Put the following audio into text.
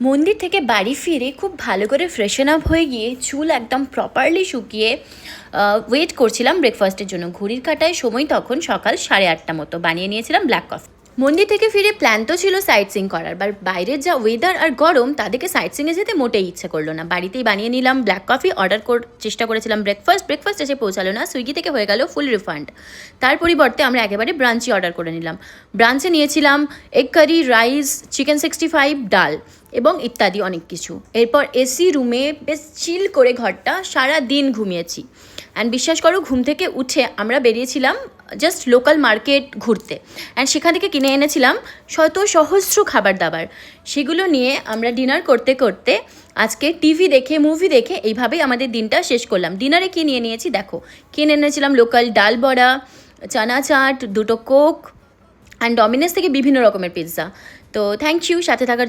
মন্দির থেকে বাড়ি ফিরে খুব ভালো করে ফ্রেশন আপ হয়ে গিয়ে চুল একদম প্রপারলি শুকিয়ে ওয়েট করছিলাম ব্রেকফাস্টের জন্য। ঘড়ির কাঁটায় সময় তখন সকাল 8:30 মতো। বানিয়ে নিয়েছিলাম ব্ল্যাক কফি। মন্দির থেকে ফিরে প্ল্যান তো ছিল সাইট সিং করার, বাট বাইরের যা ওয়েদার আর গরম তাদেরকে সাইট সিংয়ে যেতে মোটেই ইচ্ছে করলো না। বাড়িতেই বানিয়ে নিলাম ব্ল্যাক কফি, চেষ্টা করেছিলাম ব্রেকফাস্ট এসে পৌঁছালো না, সুইগি থেকে হয়ে গেল ফুল রিফান্ড। তার পরিবর্তে আমরা একেবারে ব্রাঞ্চই অর্ডার করে নিলাম। ব্রাঞ্চে নিয়েছিলাম এগ কারি, রাইস, চিকেন 65, ডাল এবং ইত্যাদি অনেক কিছু। এরপর এসি রুমে বেশ চিল করে ঘরটা সারা দিন ঘুমিয়েছি। অ্যান্ড বিশ্বাস করো, ঘুম থেকে উঠে আমরা বেরিয়েছিলাম জাস্ট লোকাল মার্কেট ঘুরতে, অ্যান্ড সেখান থেকে কিনে এনেছিলাম সহস্র খাবার দাবার। সেগুলো নিয়ে আমরা ডিনার করতে করতে আজকে টিভি দেখে, মুভি দেখে এইভাবেই আমাদের দিনটা শেষ করলাম। ডিনারে কী নিয়ে নিয়েছি দেখো, কিনে এনেছিলাম লোকাল ডাল বড়া, চানা চাট, 2টো কোক, অ্যান্ড ডমিনোস থেকে বিভিন্ন রকমের পিৎজা। তো থ্যাংক ইউ সাথে থাকার